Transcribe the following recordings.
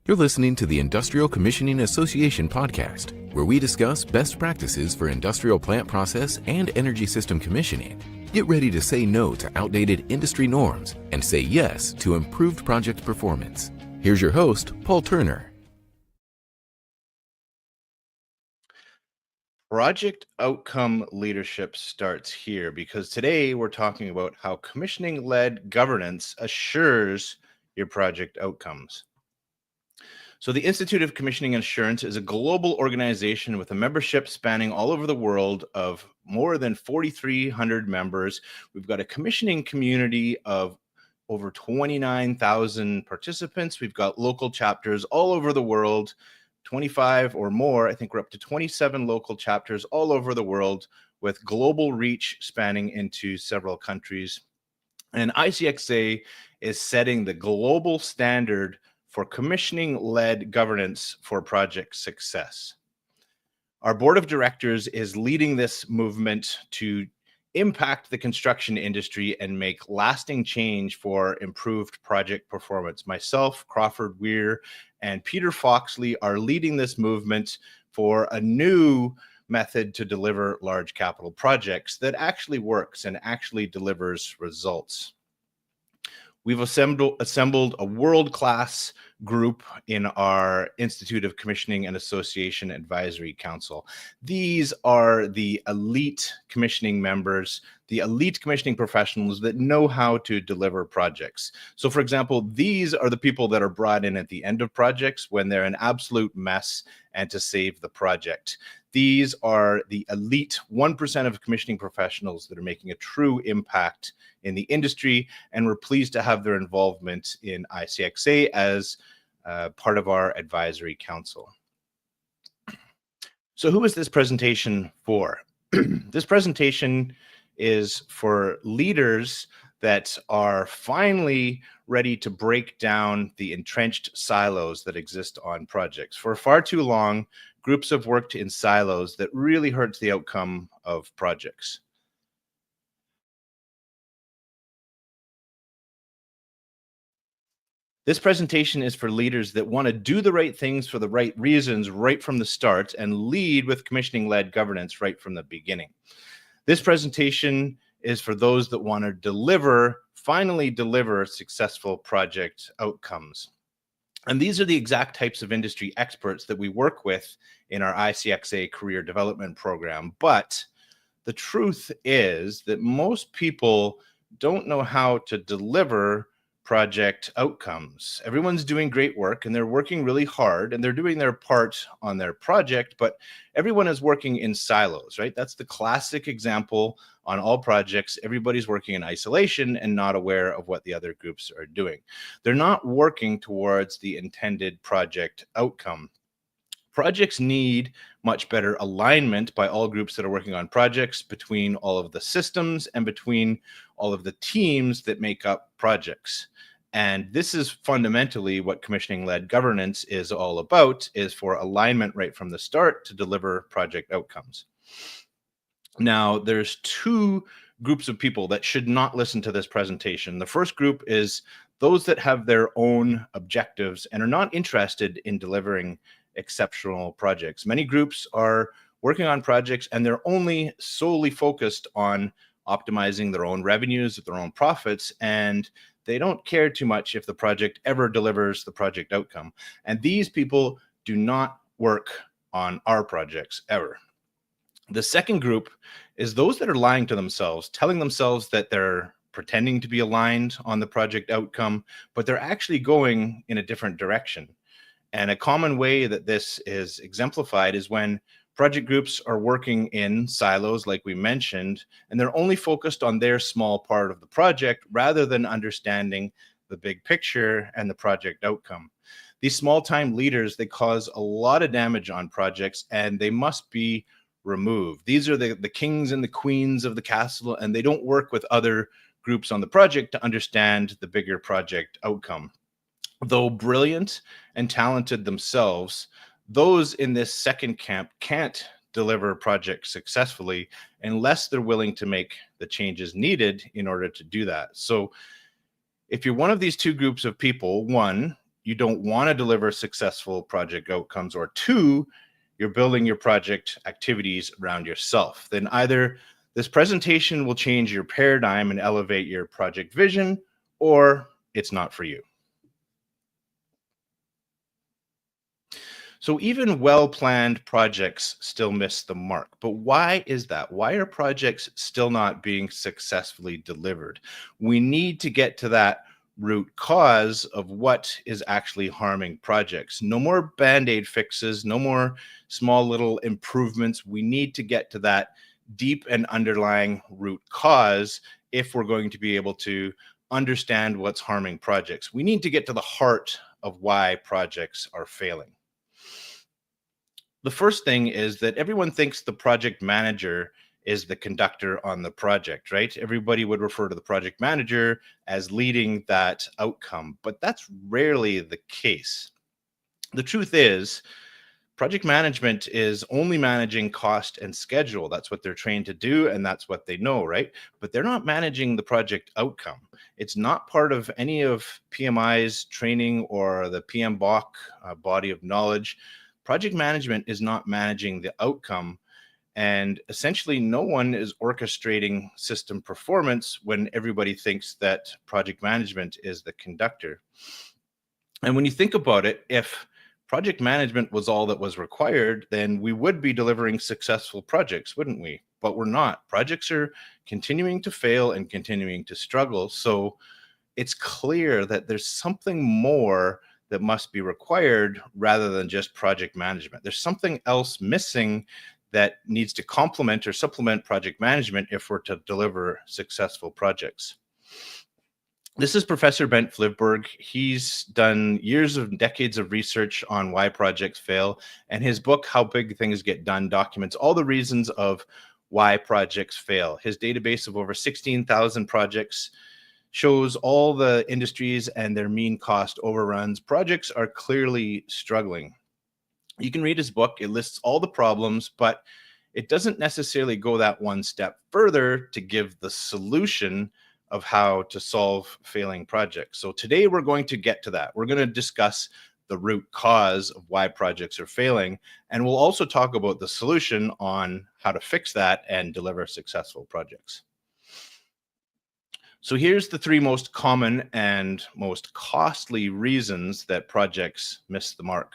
You're listening to the Industrial Commissioning Association podcast, where we discuss best practices for industrial plant process and energy system commissioning. Get ready to say no to outdated industry norms and say yes to improved project performance. Here's your host, Paul Turner. Project outcome leadership starts here because today we're talking about how commissioning-led governance assures your project outcomes. So the Institute of Commissioning Assurance is a global organization with a membership spanning all over the world of more than 4,300 members. We've got a commissioning community of over 29,000 participants. We've got local chapters all over the world, 25 or more. I think we're up to 27 local chapters all over the world with global reach spanning into several countries. And ICxA is setting the global standard for commissioning-led governance for project success. Our board of directors is leading this movement to impact the construction industry and make lasting change for improved project performance. Myself, Crawford Weir, and Peter Foxley are leading this movement for a new method to deliver large capital projects that actually works and actually delivers results. We've assembled a world-class group in our Institute of Commissioning and Association Advisory Council. These are the elite commissioning members, the elite commissioning professionals that know how to deliver projects. So, for example, these are the people that are brought in at the end of projects when they're an absolute mess and to save the project. These are the elite 1% of commissioning professionals that are making a true impact in the industry, and we're pleased to have their involvement in ICxA as part of our advisory council. So who is this presentation for? This presentation is for leaders that are finally ready to break down the entrenched silos that exist on projects. For far too long, groups have worked in silos that really hurts the outcome of projects. This presentation is for leaders that want to do the right things for the right reasons right from the start and lead with commissioning-led governance right from the beginning. This presentation is for those that want to finally deliver successful project outcomes. And these are the exact types of industry experts that we work with in our ICxA career development program. But the truth is that most people don't know how to deliver project outcomes. Everyone's doing great work and they're working really hard and they're doing their part on their project, but everyone is working in silos, right? That's the classic example on all projects. Everybody's working in isolation and not aware of what the other groups are doing. They're not working towards the intended project outcome. Projects need much better alignment by all groups that are working on projects, between all of the systems and between all of the teams that make up projects. And this is fundamentally what commissioning-led governance is all about, is for alignment right from the start to deliver project outcomes. Now, there's two groups of people that should not listen to this presentation. The first group is those that have their own objectives and are not interested in delivering exceptional projects. Many groups are working on projects and they're only solely focused on optimizing their own revenues, their own profits, and they don't care too much if the project ever delivers the project outcome. And these people do not work on our projects ever. The second group is those that are lying to themselves, telling themselves that they're pretending to be aligned on the project outcome, but they're actually going in a different direction. And a common way that this is exemplified is when project groups are working in silos, like we mentioned, and they're only focused on their small part of the project rather than understanding the big picture and the project outcome. These small-time leaders, they cause a lot of damage on projects and they must be removed. These are the kings and the queens of the castle, and they don't work with other groups on the project to understand the bigger project outcome. Though brilliant and talented themselves, those in this second camp can't deliver projects successfully unless they're willing to make the changes needed in order to do that. So if you're one of these two groups of people, one, you don't want to deliver successful project outcomes, or 2, you're building your project activities around yourself, then either this presentation will change your paradigm and elevate your project vision, or it's not for you. So even well-planned projects still miss the mark. But why is that? Why are projects still not being successfully delivered? We need to get to that root cause of what is actually harming projects. No more band-aid fixes, no more small little improvements. We need to get to that deep and underlying root cause if we're going to be able to understand what's harming projects. We need to get to the heart of why projects are failing. The first thing is that everyone thinks the project manager is the conductor on the project, right? Everybody would refer to the project manager as leading that outcome, but that's rarely the case. The truth is, project management is only managing cost and schedule. That's what they're trained to do, and that's what they know, right? But they're not managing the project outcome. It's not part of any of PMI's training or the PMBOK body of knowledge. Project management is not managing the outcome, and essentially no one is orchestrating system performance when everybody thinks that project management is the conductor. And when you think about it, if project management was all that was required, then we would be delivering successful projects, wouldn't we? But we're not. Projects are continuing to fail and continuing to struggle. So it's clear that there's something more that must be required rather than just project management. There's something else missing that needs to complement or supplement project management if we're to deliver successful projects. This is Professor Bent Flivberg. He's done years of decades of research on why projects fail, and his book, How Big Things Get Done, documents all the reasons of why projects fail. His database of over 16,000 projects shows all the industries and their mean cost overruns. Projects are clearly struggling. You can read his book. It lists all the problems, but it doesn't necessarily go that one step further to give the solution of how to solve failing projects. So today we're going to get to that. We're going to discuss the root cause of why projects are failing, and we'll also talk about the solution on how to fix that and deliver successful projects. So here's the 3 most common and most costly reasons that projects miss the mark.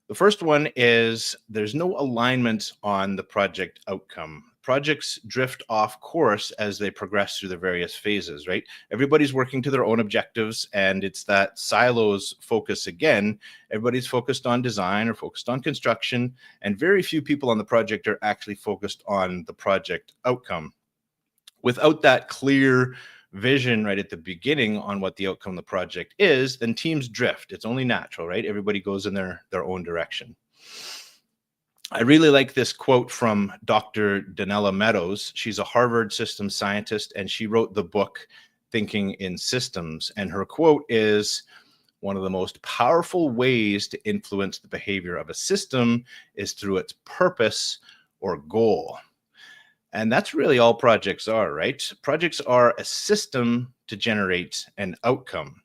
The first one is there's no alignment on the project outcome. Projects drift off course as they progress through the various phases, right? Everybody's working to their own objectives, and it's that silos focus again. Everybody's focused on design or focused on construction, and very few people on the project are actually focused on the project outcome. Without that clear vision right at the beginning on what the outcome of the project is, then teams drift. It's only natural, right? Everybody goes in their own direction. I really like this quote from Dr. Donella Meadows. She's a Harvard systems scientist, and she wrote the book Thinking in Systems. And her quote is, "One of the most powerful ways to influence the behavior of a system is through its purpose or goal." And that's really all projects are, right? Projects are a system to generate an outcome.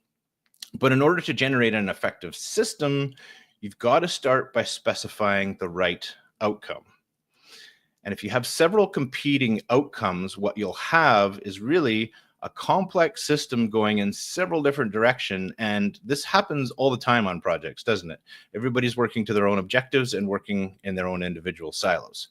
But in order to generate an effective system, you've got to start by specifying the right outcome. And if you have several competing outcomes, what you'll have is really a complex system going in several different directions. And this happens all the time on projects, doesn't it? Everybody's working to their own objectives and working in their own individual silos.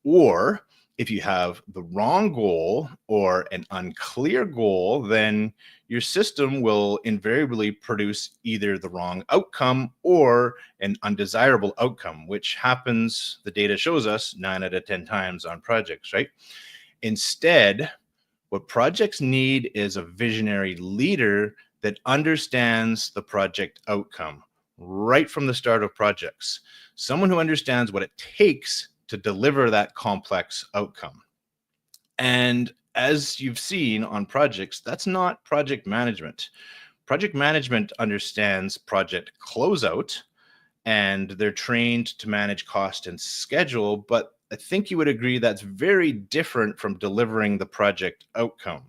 Or if you have the wrong goal or an unclear goal, then your system will invariably produce either the wrong outcome or an undesirable outcome, which happens, the data shows us, 9 out of 10 times on projects, right? Instead, what projects need is a visionary leader that understands the project outcome right from the start of projects. Someone who understands what it takes to deliver that complex outcome. And as you've seen on projects, that's not project management. Project management understands project closeout, and they're trained to manage cost and schedule, but I think you would agree that's very different from delivering the project outcome.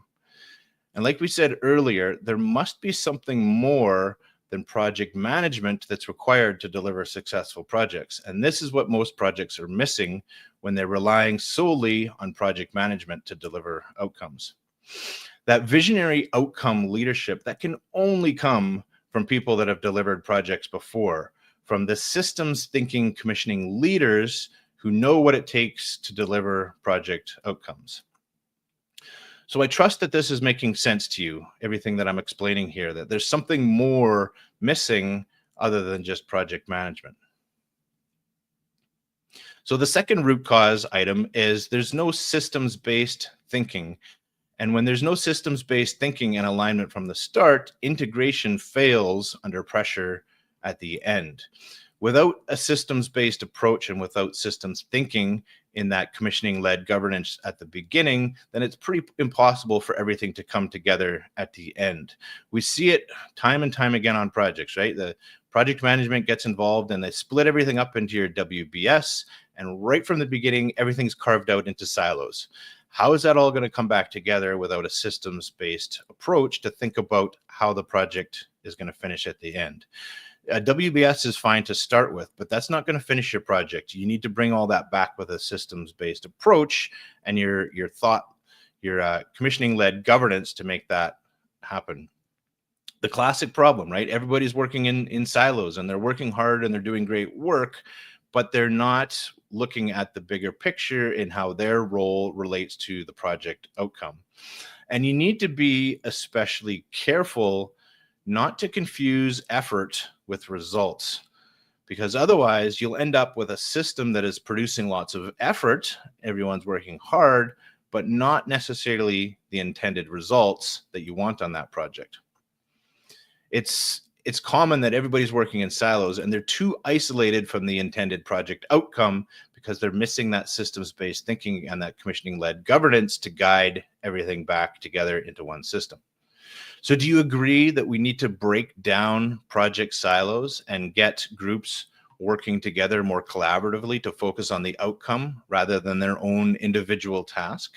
And like we said earlier, there must be something more than project management that's required to deliver successful projects. And this is what most projects are missing when they're relying solely on project management to deliver outcomes. That visionary outcome leadership, that can only come from people that have delivered projects before, from the systems thinking commissioning leaders who know what it takes to deliver project outcomes. So I trust that this is making sense to you, everything that I'm explaining here, that there's something more missing other than just project management. So the second root cause item is there's no systems-based thinking. And when there's no systems-based thinking and alignment from the start, integration fails under pressure at the end. Without a systems-based approach and without systems thinking in that commissioning-led governance at the beginning, then it's pretty impossible for everything to come together at the end. We see it time and time again on projects, right? The project management gets involved and they split everything up into your WBS, and right from the beginning, everything's carved out into silos. How is that all going to come back together without a systems-based approach to think about how the project is going to finish at the end? WBS is fine to start with, but that's not going to finish your project. You need to bring all that back with a systems-based approach and your commissioning-led governance to make that happen. The classic problem, right? Everybody's working in silos and they're working hard and they're doing great work, but they're not looking at the bigger picture in how their role relates to the project outcome. And you need to be especially careful not to confuse effort with results, because otherwise you'll end up with a system that is producing lots of effort, everyone's working hard, but not necessarily the intended results that you want on that project. It's common that everybody's working in silos and they're too isolated from the intended project outcome because they're missing that systems-based thinking and that commissioning-led governance to guide everything back together into one system. So do you agree that we need to break down project silos and get groups working together more collaboratively to focus on the outcome rather than their own individual task?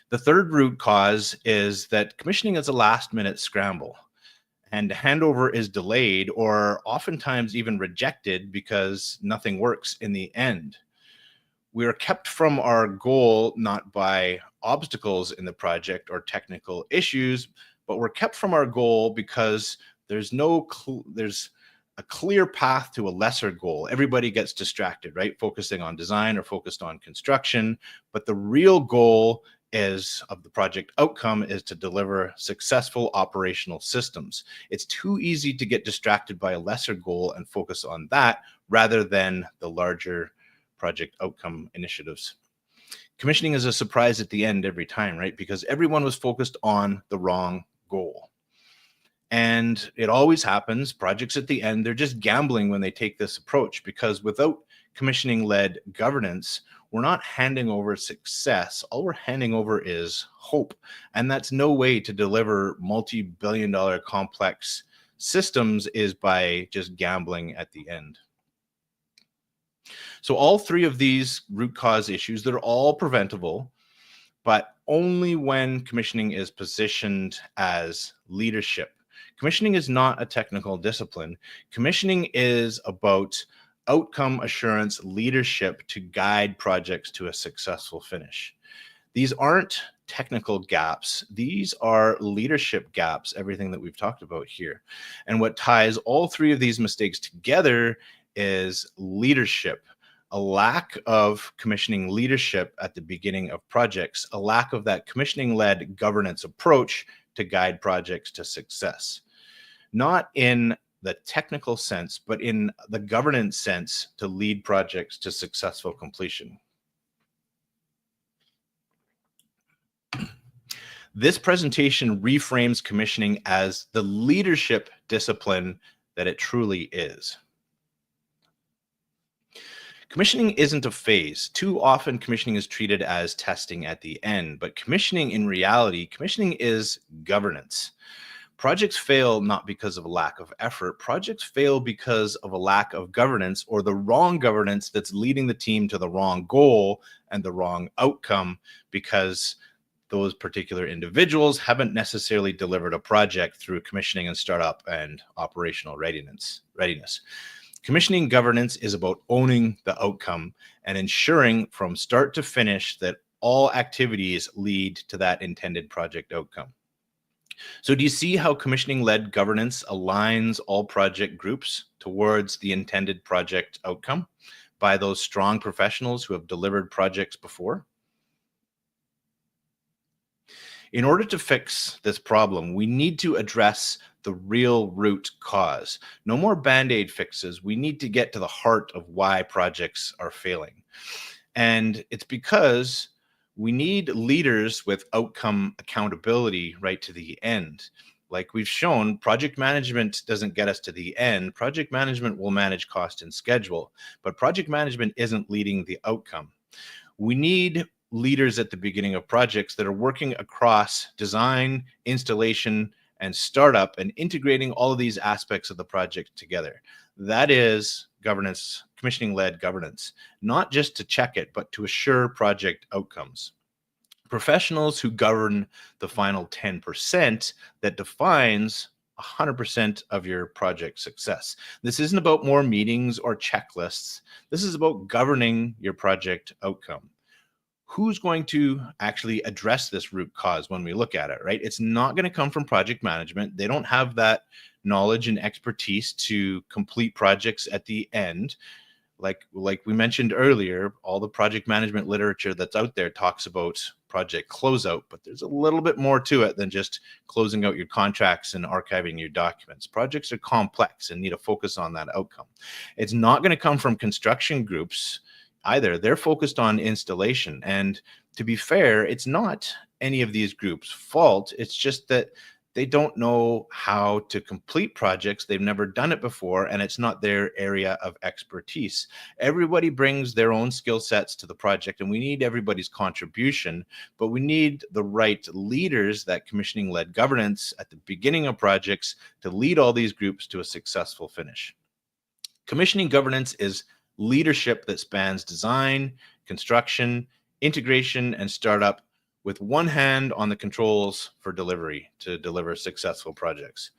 The third root cause is that commissioning is a last-minute scramble, and handover is delayed or oftentimes even rejected because nothing works in the end. We are kept from our goal not by obstacles in the project or technical issues, but we're kept from our goal because there's a clear path to a lesser goal. Everybody gets distracted, right? Focusing on design or focused on construction, but the real goal of the project outcome is to deliver successful operational systems. It's too easy to get distracted by a lesser goal and focus on that rather than the larger project outcome initiatives. Commissioning is a surprise at the end every time, right? Because everyone was focused on the wrong goal. And it always happens, projects at the end, they're just gambling when they take this approach, because without commissioning-led governance, we're not handing over success. All we're handing over is hope. And that's no way to deliver multi-billion-dollar complex systems, is by just gambling at the end. So all three of these root cause issues, they're all preventable, but only when commissioning is positioned as leadership. Commissioning is not a technical discipline. Commissioning is about outcome assurance leadership to guide projects to a successful finish. These aren't technical gaps. These are leadership gaps, everything that we've talked about here. And what ties all three of these mistakes together is leadership. A lack of commissioning leadership at the beginning of projects, a lack of that commissioning-led governance approach to guide projects to success. Not in the technical sense, but in the governance sense to lead projects to successful completion. This presentation reframes commissioning as the leadership discipline that it truly is. Commissioning isn't a phase. Too often, commissioning is treated as testing at the end, but commissioning in reality, commissioning is governance. Projects fail not because of a lack of effort. Projects fail because of a lack of governance, or the wrong governance that's leading the team to the wrong goal and the wrong outcome, because those particular individuals haven't necessarily delivered a project through commissioning and startup and operational readiness. Commissioning governance is about owning the outcome and ensuring from start to finish that all activities lead to that intended project outcome. So do you see how commissioning-led governance aligns all project groups towards the intended project outcome by those strong professionals who have delivered projects before? In order to fix this problem, we need to address the real root cause. No more Band-Aid fixes. We need to get to the heart of why projects are failing. And it's because we need leaders with outcome accountability right to the end. Like we've shown, project management doesn't get us to the end. Project management will manage cost and schedule, but project management isn't leading the outcome. We need leaders at the beginning of projects that are working across design, installation, and startup and integrating all of these aspects of the project together. That is governance, commissioning-led governance, not just to check it, but to assure project outcomes. Professionals who govern the final 10% that defines 100% of your project success. This isn't about more meetings or checklists. This is about governing your project outcome. Who's going to actually address this root cause when we look at it, right? It's not going to come from project management. They don't have that knowledge and expertise to complete projects at the end. Like we mentioned earlier, all the project management literature that's out there talks about project closeout, but there's a little bit more to it than just closing out your contracts and archiving your documents. Projects are complex and need to focus on that outcome. It's not going to come from construction groups either. They're focused on installation. And to be fair, it's not any of these groups' fault. It's just that they don't know how to complete projects. They've never done it before, and it's not their area of expertise. Everybody brings their own skill sets to the project, and we need everybody's contribution, but we need the right leaders, that commissioning-led governance at the beginning of projects, to lead all these groups to a successful finish. Commissioning governance is leadership that spans design, construction, integration, and startup, with one hand on the controls for delivery to deliver successful projects.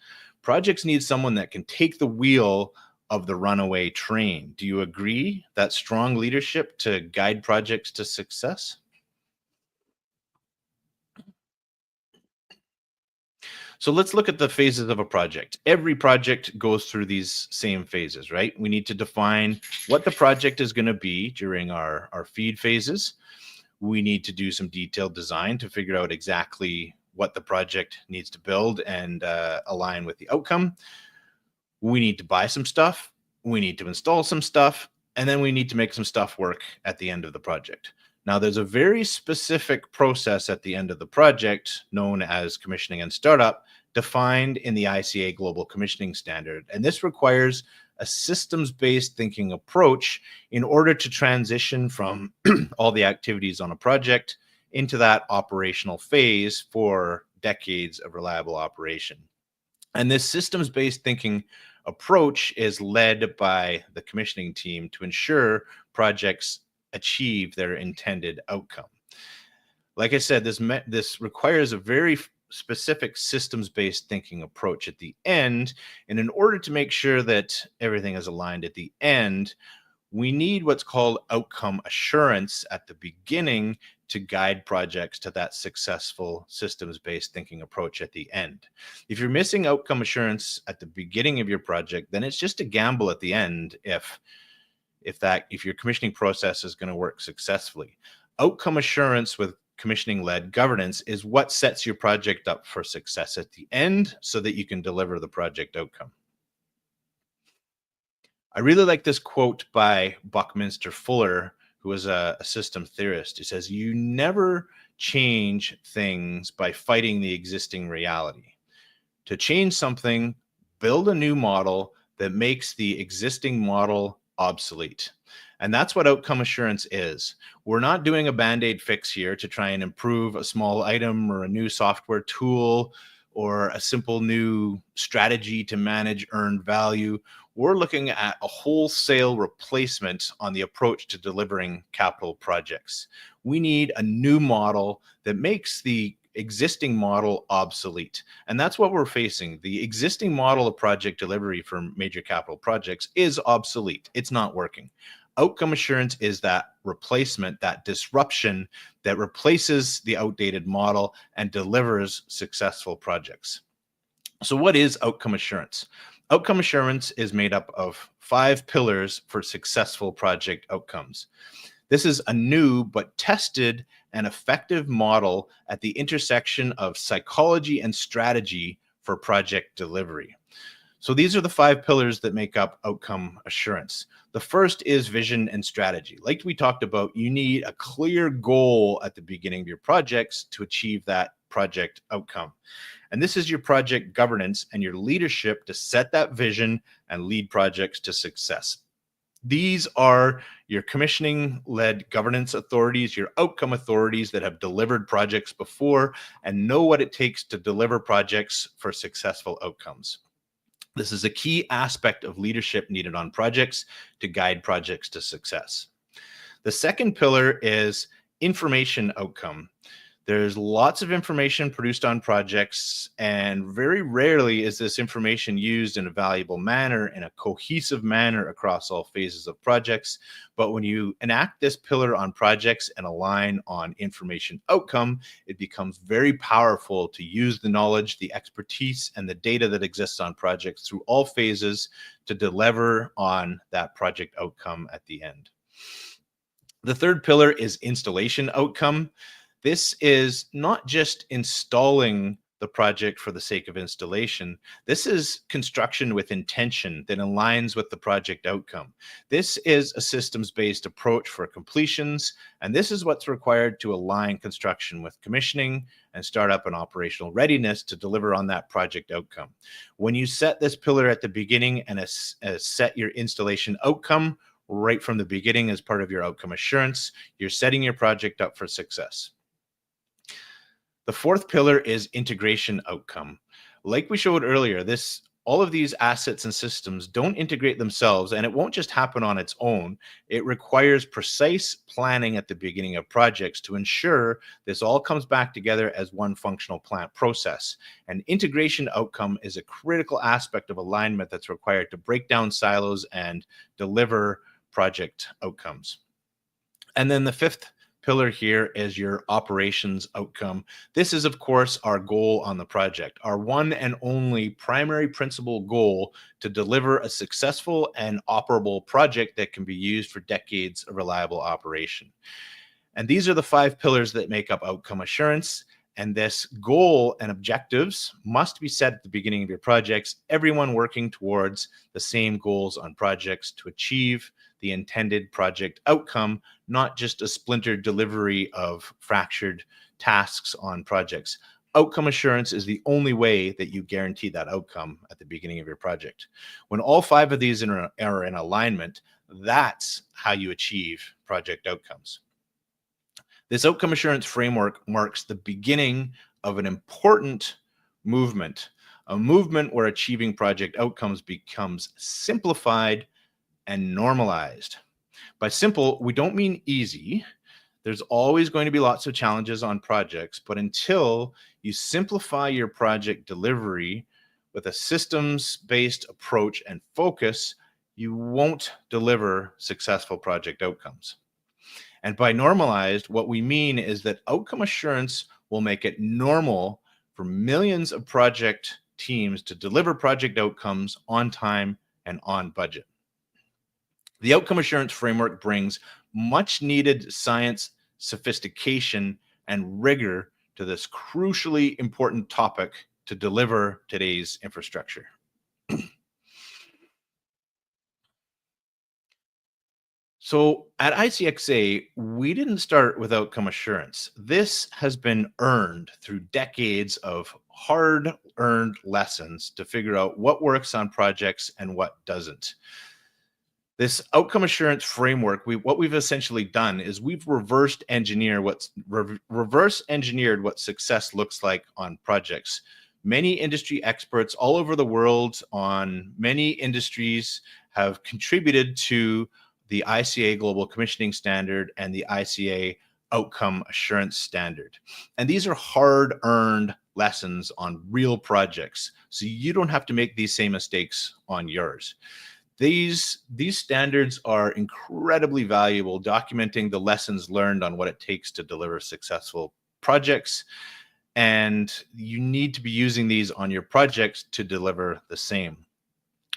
Projects need someone that can take the wheel of the runaway train. Do you agree that strong leadership to guide projects to success? So let's look at the phases of a project. Every project goes through these same phases, right? We need to define what the project is going to be during our feed phases. We need to do some detailed design to figure out exactly what the project needs to build and align with the outcome. We need to buy some stuff. We need to install some stuff. And then we need to make some stuff work at the end of the project. Now, there's a very specific process at the end of the project known as commissioning and startup, defined in the ICxA Global Commissioning Standard. And this requires a systems-based thinking approach in order to transition from all the activities on a project into that operational phase for decades of reliable operation. And this systems-based thinking approach is led by the commissioning team to ensure projects achieve their intended outcome. Like I said, this requires a very specific systems-based thinking approach at the end. And in order to make sure that everything is aligned at the end, we need what's called outcome assurance at the beginning to guide projects to that successful systems-based thinking approach at the end. If you're missing outcome assurance at the beginning of your project, then it's just a gamble at the end if your commissioning process is going to work successfully. Outcome assurance with commissioning-led governance is what sets your project up for success at the end so that you can deliver the project outcome. I really like this quote by Buckminster Fuller, who is a system theorist. He says, "You never change things by fighting the existing reality. To change something, build a new model that makes the existing model obsolete." And that's what outcome assurance is. We're not doing a Band-Aid fix here to try and improve a small item or a new software tool or a simple new strategy to manage earned value. We're looking at a wholesale replacement on the approach to delivering capital projects. We need a new model that makes the existing model obsolete. And that's what we're facing. The existing model of project delivery for major capital projects is obsolete. It's not working. Outcome assurance is that replacement, that disruption that replaces the outdated model and delivers successful projects. So what is outcome assurance? Outcome assurance is made up of 5 pillars for successful project outcomes. This is a new but tested and effective model at the intersection of psychology and strategy for project delivery. So these are the 5 pillars that make up outcome assurance. The first is vision and strategy. Like we talked about, you need a clear goal at the beginning of your projects to achieve that project outcome. And this is your project governance and your leadership to set that vision and lead projects to success. These are your commissioning-led governance authorities, your outcome authorities that have delivered projects before and know what it takes to deliver projects for successful outcomes. This is a key aspect of leadership needed on projects to guide projects to success. The second pillar is information outcome. There's lots of information produced on projects, and very rarely is this information used in a valuable manner, in a cohesive manner across all phases of projects. But when you enact this pillar on projects and align on information outcome, it becomes very powerful to use the knowledge, the expertise, and the data that exists on projects through all phases to deliver on that project outcome at the end. The third pillar is installation outcome. This is not just installing the project for the sake of installation. This is construction with intention that aligns with the project outcome. This is a systems-based approach for completions, and this is what's required to align construction with commissioning and startup and operational readiness to deliver on that project outcome. When you set this pillar at the beginning and set your installation outcome right from the beginning as part of your outcome assurance, you're setting your project up for success. The fourth pillar is integration outcome. Like we showed earlier, all of these assets and systems don't integrate themselves, and it won't just happen on its own. It requires precise planning at the beginning of projects to ensure this all comes back together as one functional plant process. And integration outcome is a critical aspect of alignment that's required to break down silos and deliver project outcomes. And then the fifth pillar here is your operations outcome. This is, of course, our goal on the project, our one and only primary principal goal to deliver a successful and operable project that can be used for decades of reliable operation. And these are the 5 pillars that make up outcome assurance. And this goal and objectives must be set at the beginning of your projects, everyone working towards the same goals on projects to achieve the intended project outcome, not just a splintered delivery of fractured tasks on projects. Outcome assurance is the only way that you guarantee that outcome at the beginning of your project. When all 5 of these are in alignment, that's how you achieve project outcomes. This outcome assurance framework marks the beginning of an important movement, a movement where achieving project outcomes becomes simplified and normalized. By simple, we don't mean easy. There's always going to be lots of challenges on projects, but until you simplify your project delivery with a systems-based approach and focus, you won't deliver successful project outcomes. And by normalized, what we mean is that outcome assurance will make it normal for millions of project teams to deliver project outcomes on time and on budget. The outcome assurance framework brings much needed science, sophistication, and rigor to this crucially important topic to deliver today's infrastructure. So at ICxA, we didn't start with outcome assurance. This has been earned through decades of hard-earned lessons to figure out what works on projects and what doesn't. This outcome assurance framework, what we've essentially done is we've reverse engineered what success looks like on projects Many industry experts all over the world on many industries have contributed to the ICA Global Commissioning Standard and the ICA Outcome Assurance Standard. And these are hard-earned lessons on real projects, so you don't have to make these same mistakes on yours. These standards are incredibly valuable, documenting the lessons learned on what it takes to deliver successful projects. And you need to be using these on your projects to deliver the same.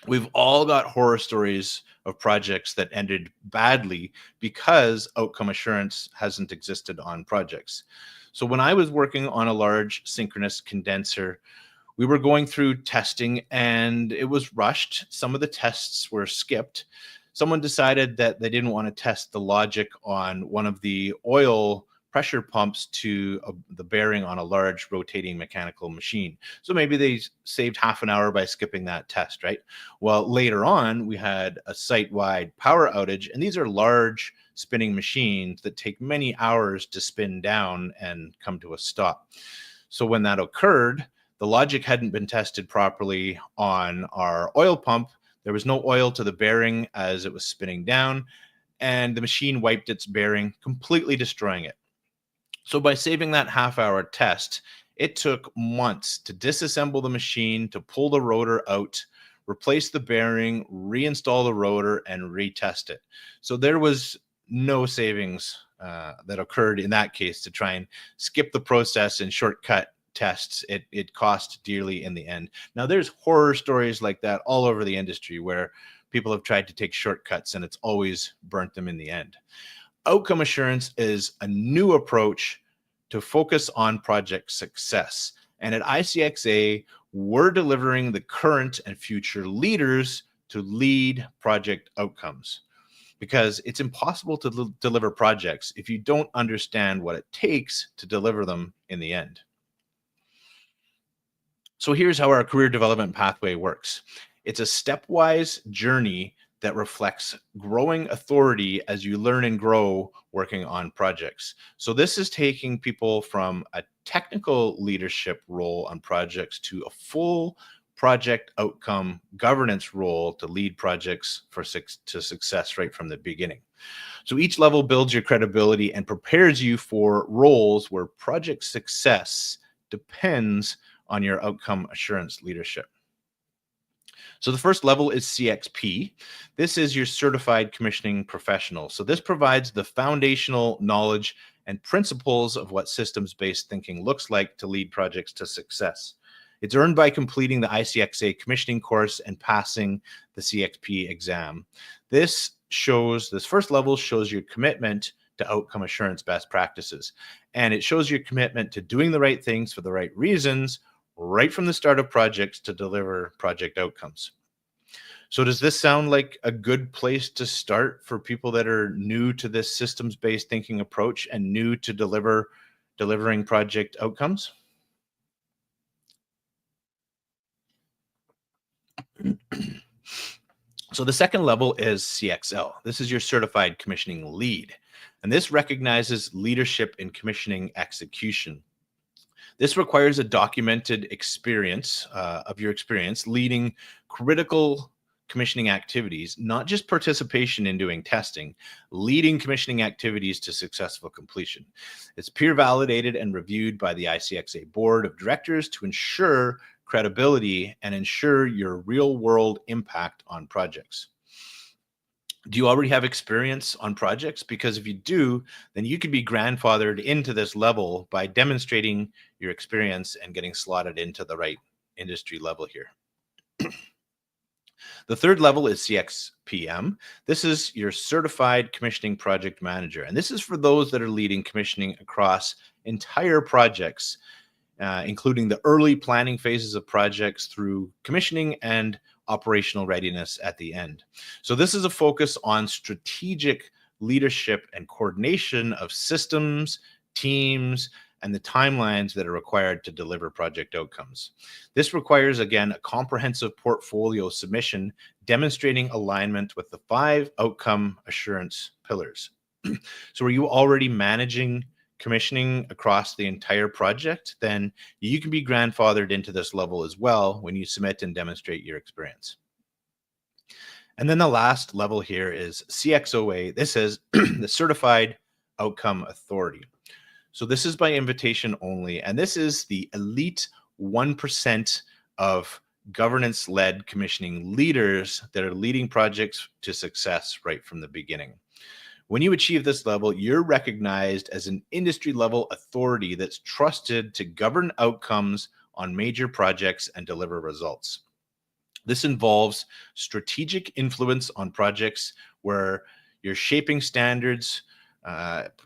We've all got horror stories of projects that ended badly because outcome assurance hasn't existed on projects. So when I was working on a large synchronous condenser, we were going through testing and it was rushed. Some of the tests were skipped. Someone decided that they didn't want to test the logic on one of the oil pressure pumps to the bearing on a large rotating mechanical machine. So maybe they saved half an hour by skipping that test, right? Well, later on, we had a site-wide power outage, and these are large spinning machines that take many hours to spin down and come to a stop. So when that occurred, the logic hadn't been tested properly on our oil pump. There was no oil to the bearing as it was spinning down, and the machine wiped its bearing, completely destroying it. So by saving that half-hour test, it took months to disassemble the machine, to pull the rotor out, replace the bearing, reinstall the rotor, and retest it. So there was no savings that occurred in that case to try and skip the process and shortcut tests. It cost dearly in the end. Now there's horror stories like that all over the industry where people have tried to take shortcuts and it's always burnt them in the end. Outcome assurance is a new approach to focus on project success. And at ICxA, we're delivering the current and future leaders to lead project outcomes, because it's impossible to deliver projects if you don't understand what it takes to deliver them in the end. So here's how our career development pathway works. It's a stepwise journey that reflects growing authority as you learn and grow working on projects. So this is taking people from a technical leadership role on projects to a full project outcome governance role to lead projects to success right from the beginning. So each level builds your credibility and prepares you for roles where project success depends on your outcome assurance leadership. So the first level is CXP. This is your certified commissioning professional. So this provides the foundational knowledge and principles of what systems-based thinking looks like to lead projects to success. It's earned by completing the ICxA commissioning course and passing the CXP exam. This first level shows your commitment to outcome assurance best practices. And it shows your commitment to doing the right things for the right reasons right from the start of projects to deliver project outcomes. So does this sound like a good place to start for people that are new to this systems-based thinking approach and new to delivering project outcomes? So the second level is CXL. This is your certified commissioning lead. And this recognizes leadership in commissioning execution. This requires a documented experience of your experience leading critical commissioning activities, not just participation in doing testing, leading commissioning activities to successful completion. It's peer validated and reviewed by the ICxA board of directors to ensure credibility and ensure your real world impact on projects. Do you already have experience on projects? Because if you do, then you could be grandfathered into this level by demonstrating your experience and getting slotted into the right industry level here. The third level is CXPM. This is your certified commissioning project manager. And this is for those that are leading commissioning across entire projects, including the early planning phases of projects through commissioning and operational readiness at the end. So this is a focus on strategic leadership and coordination of systems, teams, and the timelines that are required to deliver project outcomes. This requires, again, a comprehensive portfolio submission demonstrating alignment with the 5 outcome assurance pillars. So are you already managing commissioning across the entire project, then you can be grandfathered into this level as well when you submit and demonstrate your experience. And then the last level here is CXOA. This is the Certified Outcome Authority. So this is by invitation only, and this is the elite 1% of governance-led commissioning leaders that are leading projects to success right from the beginning. When you achieve this level, you're recognized as an industry-level authority that's trusted to govern outcomes on major projects and deliver results. This involves strategic influence on projects where you're shaping standards,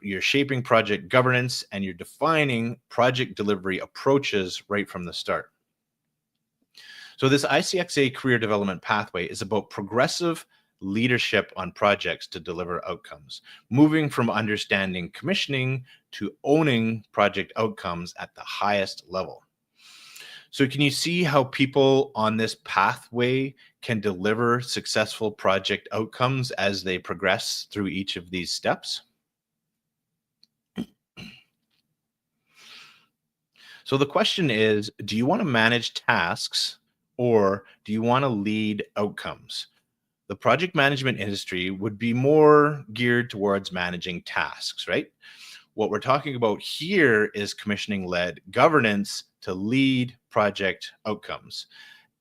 you're shaping project governance, and you're defining project delivery approaches right from the start. So this ICxA career development pathway is about progressive leadership on projects to deliver outcomes, moving from understanding commissioning to owning project outcomes at the highest level. So can you see how people on this pathway can deliver successful project outcomes as they progress through each of these steps? So the question is, do you want to manage tasks or do you want to lead outcomes? The project management industry would be more geared towards managing tasks, right? What we're talking about here is commissioning-led governance to lead project outcomes.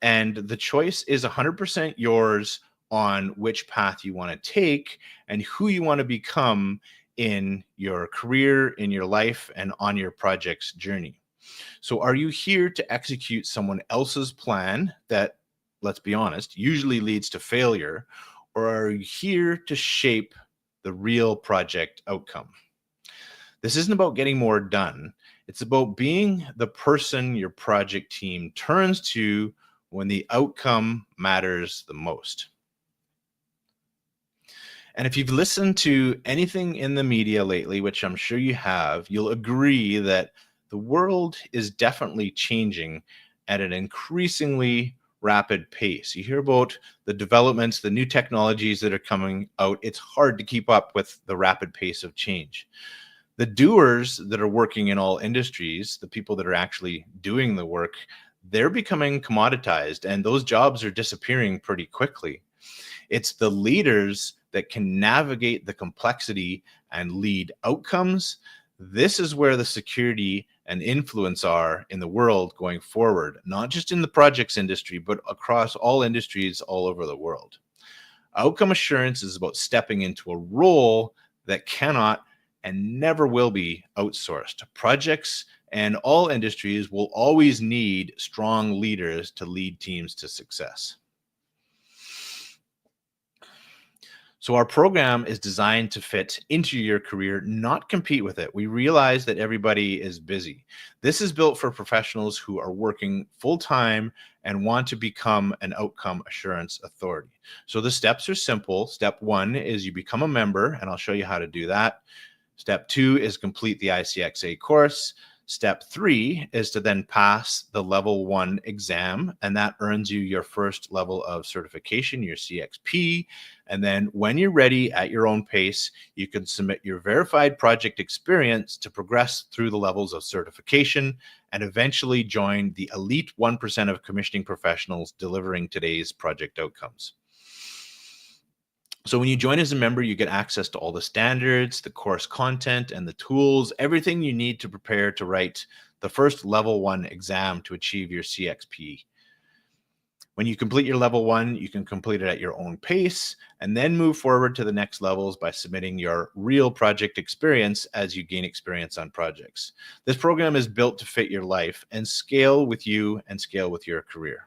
And the choice is 100% yours on which path you want to take and who you want to become in your career, in your life, and on your project's journey. So are you here to execute someone else's plan that, let's be honest, usually leads to failure, or are you here to shape the real project outcome? This isn't about getting more done. It's about being the person your project team turns to when the outcome matters the most. And if you've listened to anything in the media lately, which I'm sure you have, you'll agree that the world is definitely changing at an increasingly rapid pace. You hear about the developments, the new technologies that are coming out. It's hard to keep up with the rapid pace of change. The doers that are working in all industries, the people that are actually doing the work, they're becoming commoditized, and those jobs are disappearing pretty quickly. It's the leaders that can navigate the complexity and lead outcomes. This is where the security and influence are in the world going forward, not just in the projects industry, but across all industries all over the world. Outcome assurance is about stepping into a role that cannot and never will be outsourced. Projects and all industries will always need strong leaders to lead teams to success. So our program is designed to fit into your career, not compete with it. We realize that everybody is busy. This is built for professionals who are working full-time and want to become an outcome assurance authority. So the steps are simple. Step 1 is you become a member, and I'll show you how to do that. Step 2 is complete the ICxA course. Step 3 is to then pass the level 1 exam, and that earns you your first level of certification, your CXP. And then when you're ready at your own pace, you can submit your verified project experience to progress through the levels of certification and eventually join the elite 1% of commissioning professionals delivering today's project outcomes. So when you join as a member, you get access to all the standards, the course content, and the tools, everything you need to prepare to write the first level 1 exam to achieve your CXP. When you complete your level 1, you can complete it at your own pace and then move forward to the next levels by submitting your real project experience as you gain experience on projects. This program is built to fit your life and scale with you and scale with your career.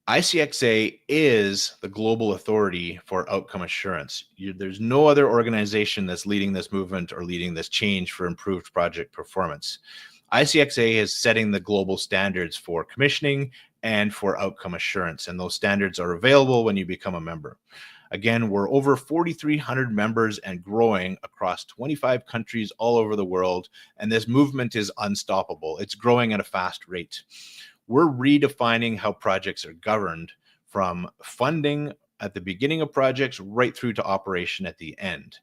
ICxA is the global authority for outcome assurance. There's no other organization that's leading this movement or leading this change for improved project performance. ICxA is setting the global standards for commissioning and for outcome assurance, and those standards are available when you become a member. Again, we're over 4,300 members and growing across 25 countries all over the world, and this movement is unstoppable. It's growing at a fast rate. We're redefining how projects are governed, from funding at the beginning of projects right through to operation at the end.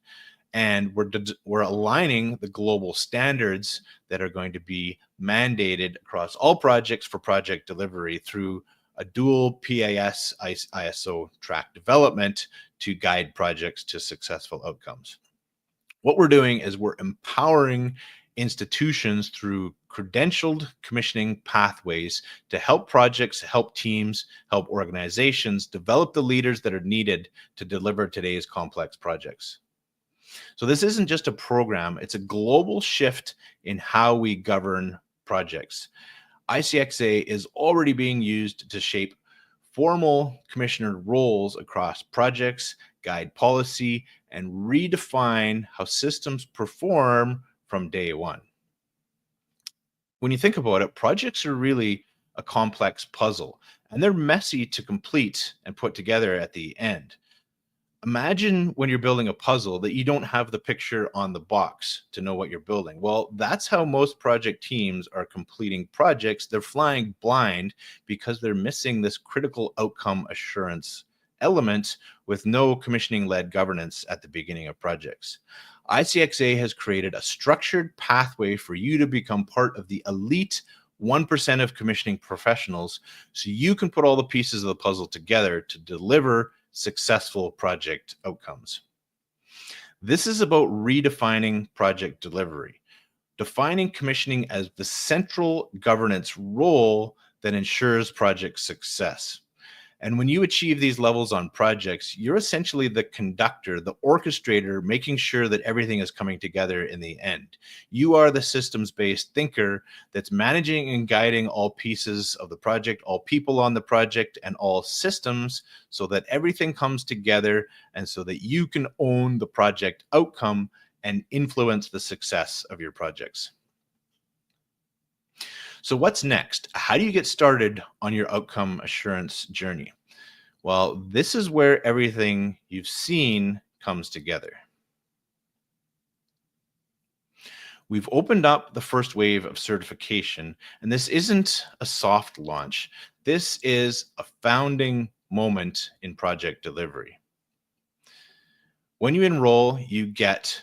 And we're aligning the global standards that are going to be mandated across all projects for project delivery through a dual PAS ISO track development to guide projects to successful outcomes. What we're doing is we're empowering institutions through credentialed commissioning pathways to help projects, help teams, help organizations develop the leaders that are needed to deliver today's complex projects. So this isn't just a program, it's a global shift in how we govern projects. ICxA is already being used to shape formal commissioner roles across projects, guide policy, and redefine how systems perform from day one. When you think about it, projects are really a complex puzzle, and they're messy to complete and put together at the end. Imagine when you're building a puzzle that you don't have the picture on the box to know what you're building. Well, that's how most project teams are completing projects. They're flying blind because they're missing this critical outcome assurance element with no commissioning-led governance at the beginning of projects. ICxA has created a structured pathway for you to become part of the elite 1% of commissioning professionals so you can put all the pieces of the puzzle together to deliver successful project outcomes. This is about redefining project delivery, defining commissioning as the central governance role that ensures project success. And when you achieve these levels on projects, you're essentially the conductor, the orchestrator, making sure that everything is coming together in the end. You are the systems-based thinker that's managing and guiding all pieces of the project, all people on the project, and all systems so that everything comes together and so that you can own the project outcome and influence the success of your projects. So what's next? How do you get started on your outcome assurance journey? Well, this is where everything you've seen comes together. We've opened up the first wave of certification, and this isn't a soft launch. This is a founding moment in project delivery. When you enroll, you get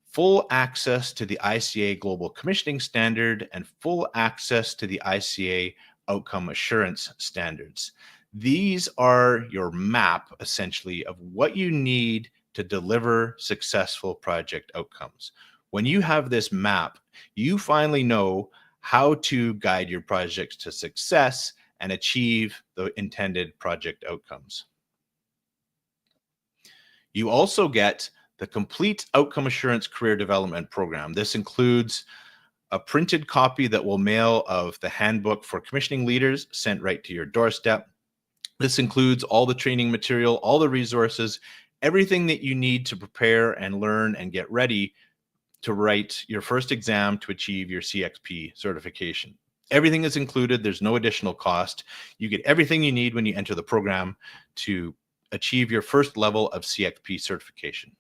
full access to the ICA Global Commissioning Standard and full access to the ICA Outcome Assurance Standards. These are your map, essentially, of what you need to deliver successful project outcomes. When you have this map, you finally know how to guide your projects to success and achieve the intended project outcomes. You also get the complete Outcome Assurance Career Development Program. This includes a printed copy that will mail of the Handbook for Commissioning Leaders sent right to your doorstep. This includes all the training material, all the resources, everything that you need to prepare and learn and get ready to write your first exam to achieve your CXP certification. Everything is included. There's no additional cost. You get everything you need when you enter the program to achieve your first level of CXP certification.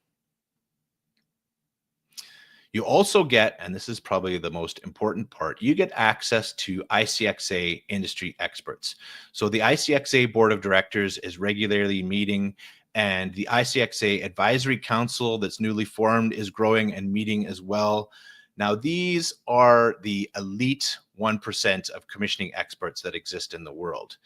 You also get, and this is probably the most important part, you get access to ICxA industry experts. So the ICxA Board of Directors is regularly meeting, and the ICxA Advisory Council that's newly formed is growing and meeting as well. Now, these are the elite 1% of commissioning experts that exist in the world.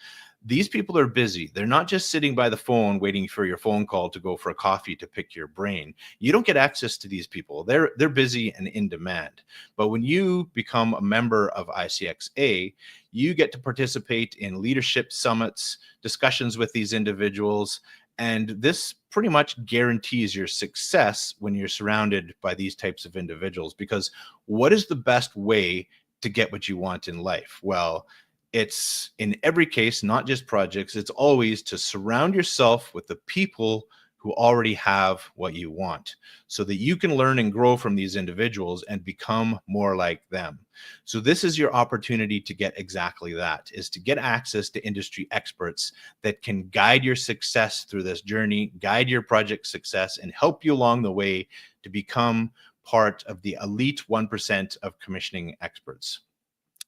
These people are busy. They're not just sitting by the phone waiting for your phone call to go for a coffee to pick your brain. You don't get access to these people. They're busy and in demand. But when you become a member of ICxA, you get to participate in leadership summits, discussions with these individuals, and this pretty much guarantees your success when you're surrounded by these types of individuals. Because what is the best way to get what you want in life? Well, it's in every case, not just projects, it's always to surround yourself with the people who already have what you want so that you can learn and grow from these individuals and become more like them. So this is your opportunity to get exactly that, is to get access to industry experts that can guide your success through this journey, guide your project success, and help you along the way to become part of the elite 1% of commissioning experts.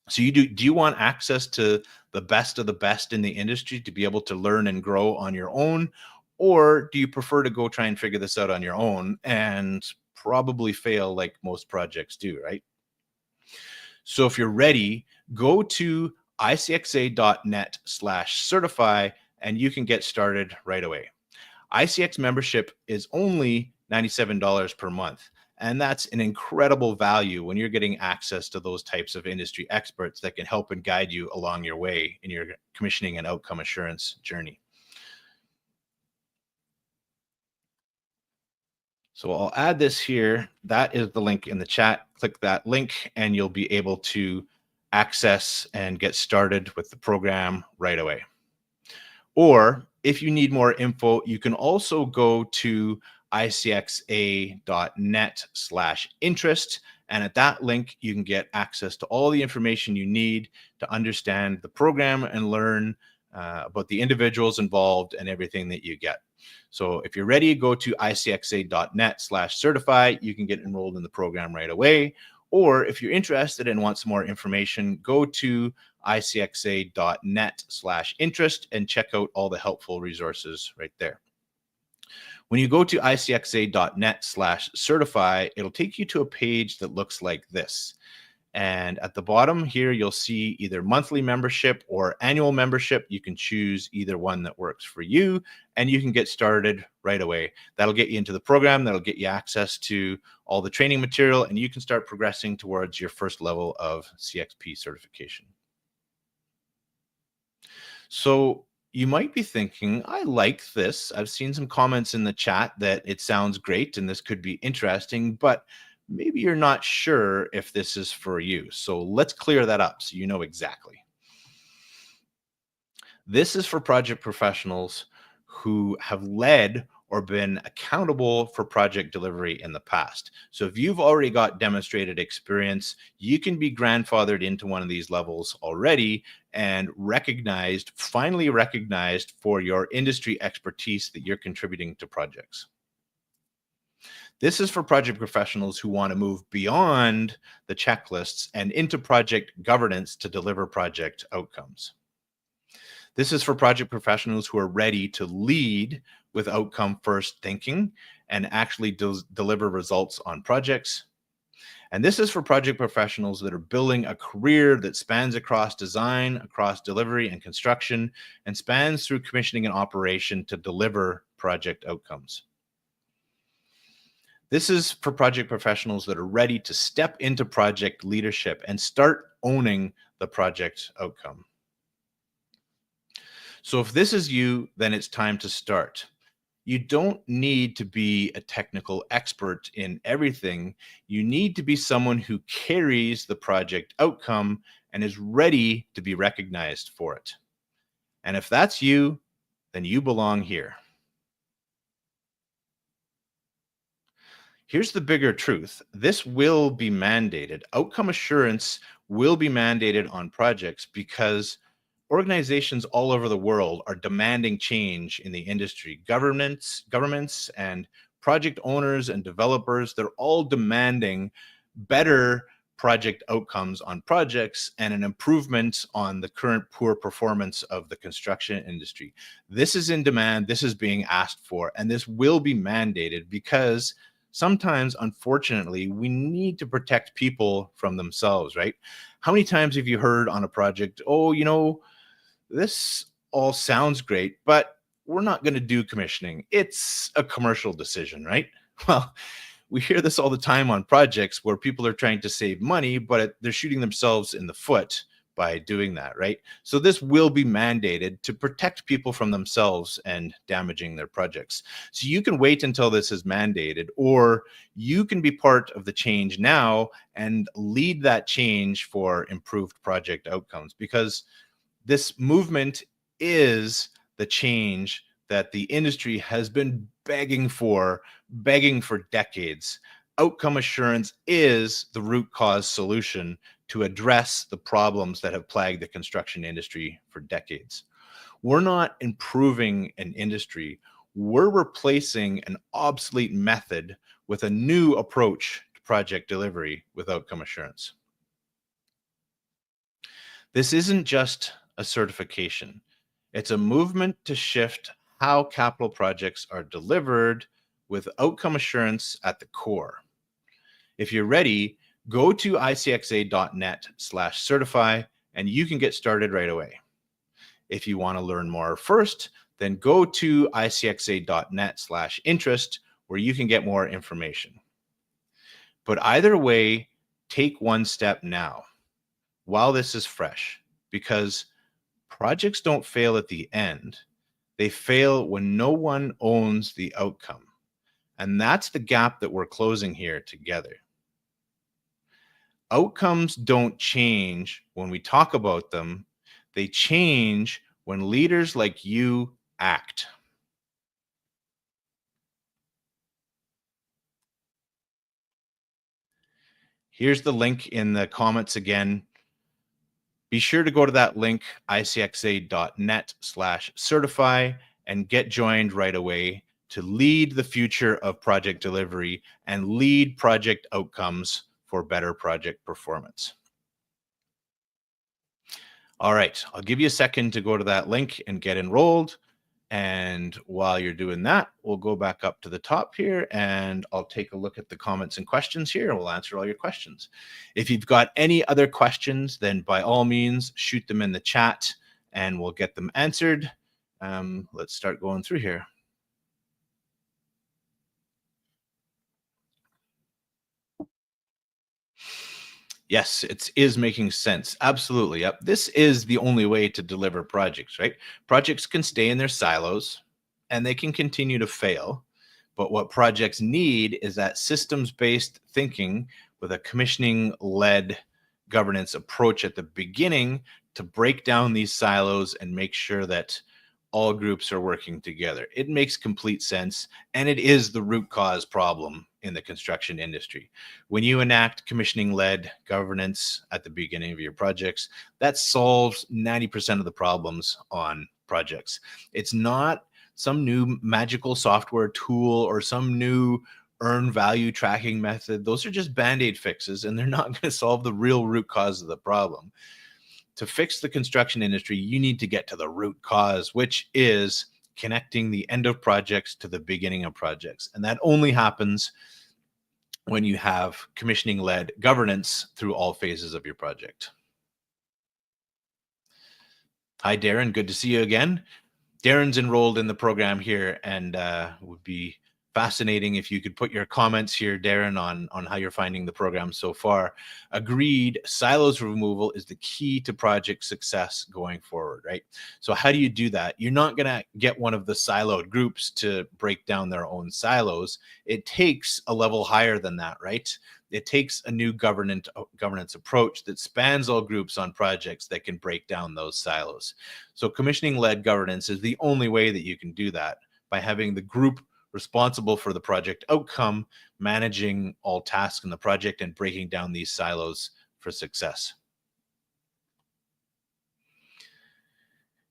So do you want access to the best of the best in the industry to be able to learn and grow on your own? Or do you prefer to go try and figure this out on your own and probably fail like most projects do, right? So if you're ready, go to icxa.net/certify and you can get started right away. ICX membership is only $97 per month. And that's an incredible value when you're getting access to those types of industry experts that can help and guide you along your way in your commissioning and outcome assurance journey. So I'll add this here. That is the link in the chat. Click that link and you'll be able to access and get started with the program right away. Or if you need more info, you can also go to icxa.net/interest. And at that link, you can get access to all the information you need to understand the program and learn about the individuals involved and everything that you get. So if you're ready, go to icxa.net/certify. You can get enrolled in the program right away. Or if you're interested and want some more information, go to icxa.net/interest and check out all the helpful resources right there. When you go to icxa.net/certify, it'll take you to a page that looks like this. And at the bottom here, you'll see either monthly membership or annual membership. You can choose either one that works for you, and you can get started right away. That'll get you into the program. That'll get you access to all the training material, and you can start progressing towards your first level of CXP certification. So you might be thinking, I like this. I've seen some comments in the chat that it sounds great and this could be interesting, but maybe you're not sure if this is for you. So let's clear that up so you know exactly. This is for project professionals who have led or been accountable for project delivery in the past. So if you've already got demonstrated experience, you can be grandfathered into one of these levels already and recognized, finally recognized for your industry expertise that you're contributing to projects. This is for project professionals who want to move beyond the checklists and into project governance to deliver project outcomes. This is for project professionals who are ready to lead with outcome first thinking and actually deliver results on projects. And this is for project professionals that are building a career that spans across design, across delivery and construction, and spans through commissioning and operation to deliver project outcomes. This is for project professionals that are ready to step into project leadership and start owning the project outcome. So if this is you, then it's time to start. You don't need to be a technical expert in everything. You need to be someone who carries the project outcome and is ready to be recognized for it. And if that's you, then you belong here. Here's the bigger truth. This will be mandated. Outcome assurance will be mandated on projects because organizations all over the world are demanding change in the industry. Governments and project owners and developers, they're all demanding better project outcomes on projects and an improvement on the current poor performance of the construction industry. This is in demand, this is being asked for, and this will be mandated because sometimes, unfortunately, we need to protect people from themselves, right? How many times have you heard on a project, oh, you know, this all sounds great, but we're not going to do commissioning. It's a commercial decision, right? Well, we hear this all the time on projects where people are trying to save money, but they're shooting themselves in the foot by doing that, right? So this will be mandated to protect people from themselves and damaging their projects. So you can wait until this is mandated, or you can be part of the change now and lead that change for improved project outcomes, because this movement is the change that the industry has been begging for decades. Outcome assurance is the root cause solution to address the problems that have plagued the construction industry for decades. We're not improving an industry. We're replacing an obsolete method with a new approach to project delivery with outcome assurance. This isn't just a certification. It's a movement to shift how capital projects are delivered with outcome assurance at the core. If you're ready, go to icxa.net/certify and you can get started right away. If you want to learn more first, then go to icxa.net/interest where you can get more information. But either way, take one step now while this is fresh, because projects don't fail at the end. They fail when no one owns the outcome. And that's the gap that we're closing here together. Outcomes don't change when we talk about them. They change when leaders like you act. Here's the link in the comments again. Be sure to go to that link, icxa.net/certify, and get joined right away to lead the future of project delivery and lead project outcomes for better project performance. All right, I'll give you a second to go to that link and get enrolled. And while you're doing that, we'll go back up to the top here and I'll take a look at the comments and questions here and we'll answer all your questions. If you've got any other questions, then by all means, shoot them in the chat and we'll get them answered. Let's start going through here. Yes, it is making sense. Absolutely. Yep. This is the only way to deliver projects, right? Projects can stay in their silos and they can continue to fail. But what projects need is that systems-based thinking with a commissioning-led governance approach at the beginning to break down these silos and make sure that all groups are working together. It makes complete sense, and it is the root cause problem in the construction industry. When you enact commissioning-led governance at the beginning of your projects, that solves 90% of the problems on projects. It's not some new magical software tool or some new earn value tracking method. Those are just Band-Aid fixes, and they're not going to solve the real root cause of the problem. To fix the construction industry, you need to get to the root cause, which is connecting the end of projects to the beginning of projects. And that only happens when you have commissioning-led governance through all phases of your project. Hi, Darren. Good to see you again. Darren's enrolled in the program here, and would be fascinating if you could put your comments here, Darren, on how you're finding the program so far. Agreed, silos removal is the key to project success going forward, right? So how do you do that? You're not going to get one of the siloed groups to break down their own silos. It takes a level higher than that, right? It takes a new governance approach that spans all groups on projects that can break down those silos. So commissioning-led governance is the only way that you can do that, by having the group responsible for the project outcome, managing all tasks in the project and breaking down these silos for success.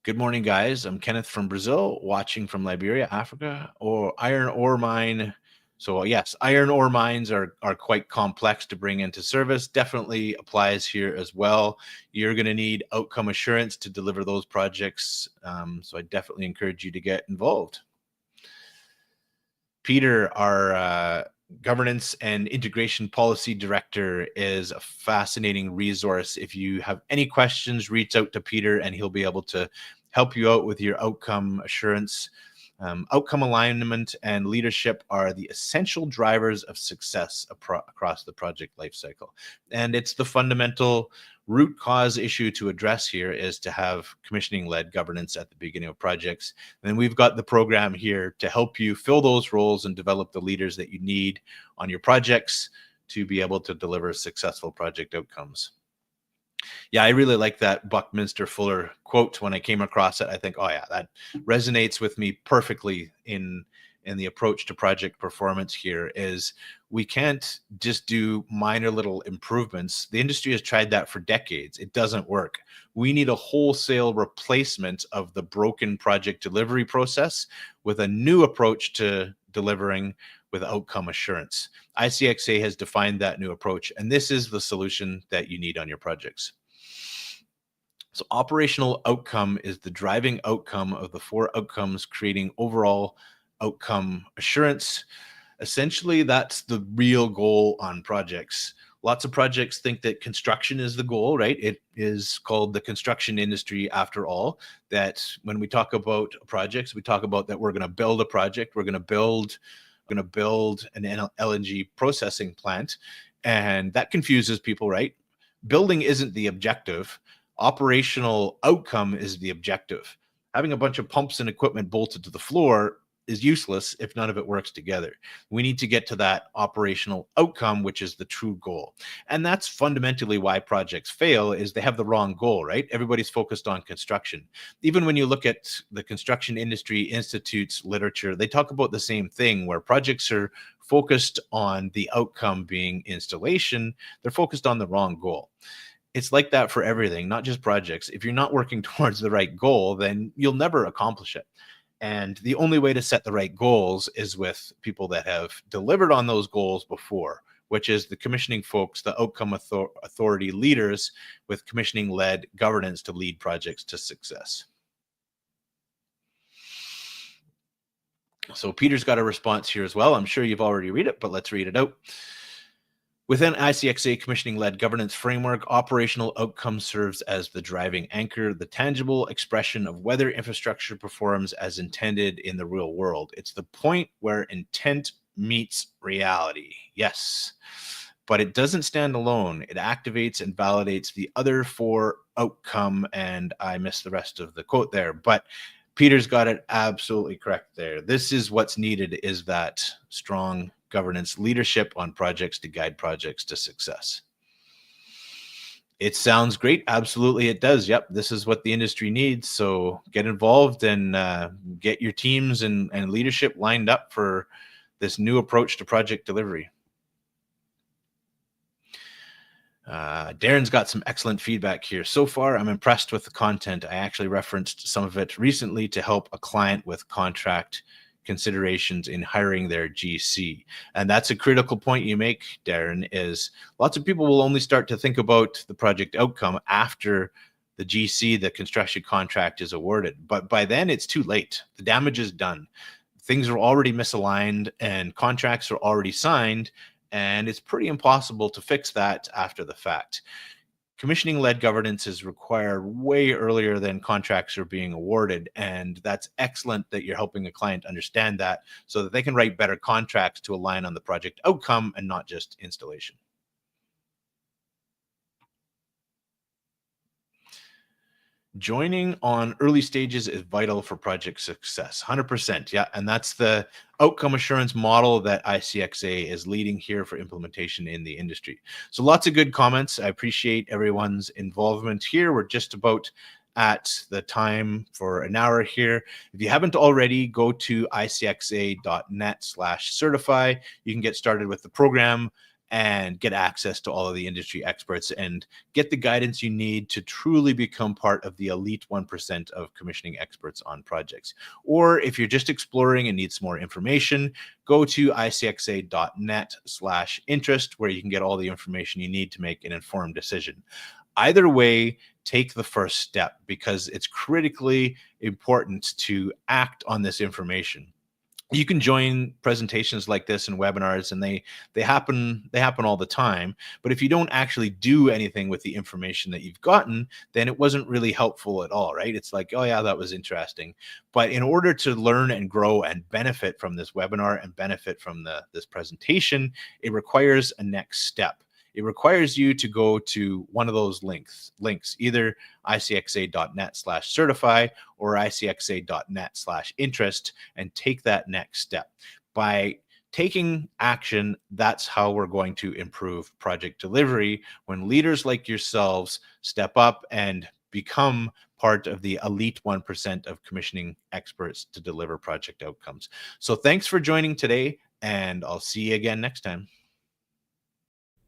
Good morning, guys. I'm Kenneth from Brazil, watching from Liberia, Africa, or iron ore mine. So yes, iron ore mines are quite complex to bring into service. Definitely applies here as well. You're going to need outcome assurance to deliver those projects. So I definitely encourage you to get involved. Peter, our governance and integration policy director, is a fascinating resource. If you have any questions, reach out to Peter and he'll be able to help you out with your outcome assurance. Outcome alignment and leadership are the essential drivers of success across the project lifecycle. And it's the fundamental root cause issue to address here, is to have commissioning-led governance at the beginning of projects. And we've got the program here to help you fill those roles and develop the leaders that you need on your projects to be able to deliver successful project outcomes. Yeah, I really like that Buckminster Fuller quote. When I came across it, I think, oh yeah, that resonates with me perfectly in the approach to project performance here. Is we can't just do minor little improvements. The industry has tried that for decades. It doesn't work. We need a wholesale replacement of the broken project delivery process with a new approach to delivering with outcome assurance. ICxA has defined that new approach, and this is the solution that you need on your projects. So operational outcome is the driving outcome of the 4 outcomes, creating overall outcome assurance. Essentially, that's the real goal on projects. Lots of projects think that construction is the goal, right? It is called the construction industry after all. That when we talk about projects, we talk about that we're going to build a project, we're going to build an LNG processing plant, and that confuses people, right? Building isn't the objective. Operational outcome is the objective. Having a bunch of pumps and equipment bolted to the floor is useless if none of it works together. We need to get to that operational outcome, which is the true goal. And that's fundamentally why projects fail, is they have the wrong goal, right? Everybody's focused on construction. Even when you look at the Construction Industry Institute's literature, they talk about the same thing, where projects are focused on the outcome being installation. They're focused on the wrong goal. It's like that for everything, not just projects. If you're not working towards the right goal, then you'll never accomplish it. And the only way to set the right goals is with people that have delivered on those goals before, which is the commissioning folks, the outcome authority leaders with commissioning-led governance to lead projects to success. So Peter's got a response here as well. I'm sure you've already read it, but let's read it out. Within ICxA commissioning-led governance framework, operational outcome serves as the driving anchor, the tangible expression of whether infrastructure performs as intended in the real world. It's the point where intent meets reality. Yes, but it doesn't stand alone. It activates and validates the other 4 outcome, and I missed the rest of the quote there, but Peter's got it absolutely correct there. This is what's needed, is that strong governance leadership on projects to guide projects to success. It sounds great. Absolutely, it does. Yep, this is what the industry needs. So get involved and get your teams and leadership lined up for this new approach to project delivery. Darren's got some excellent feedback here. So far, I'm impressed with the content. I actually referenced some of it recently to help a client with contract considerations in hiring their GC. And that's a critical point you make, Darren, is lots of people will only start to think about the project outcome after the GC, the construction contract, is awarded. But by then it's too late. The damage is done. Things are already misaligned and contracts are already signed, and it's pretty impossible to fix that after the fact. Commissioning-led governance is required way earlier than contracts are being awarded, and that's excellent that you're helping a client understand that so that they can write better contracts to align on the project outcome and not just installation. Joining on early stages is vital for project success. 100%. Yeah. And that's the outcome assurance model that ICxA is leading here for implementation in the industry. So lots of good comments. I appreciate everyone's involvement here. We're just about at the time for an hour here. If you haven't already, go to icxa.net/certify. You can get started with the program and get access to all of the industry experts and get the guidance you need to truly become part of the elite 1% of commissioning experts on projects. Or if you're just exploring and need some more information, go to icxa.net/interest, where you can get all the information you need to make an informed decision. Either way, take the first step, because it's critically important to act on this information. You can join presentations like this and webinars, and they happen all the time. But if you don't actually do anything with the information that you've gotten, then it wasn't really helpful at all, right? It's like, oh yeah, that was interesting. But in order to learn and grow and benefit from this webinar and benefit from this presentation, it requires a next step. It requires you to go to one of those links, either icxa.net/certify or icxa.net/interest, and take that next step. By taking action, that's how we're going to improve project delivery, when leaders like yourselves step up and become part of the elite 1% of commissioning experts to deliver project outcomes. So thanks for joining today, and I'll see you again next time.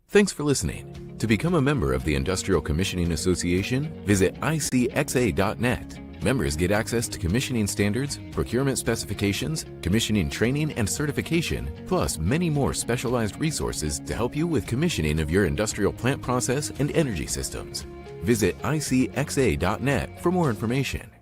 Thanks for listening. To become a member of the Industrial Commissioning Association, visit ICxA.net. Members get access to commissioning standards, procurement specifications, commissioning training and certification, plus many more specialized resources to help you with commissioning of your industrial plant process and energy systems. Visit ICxA.net for more information.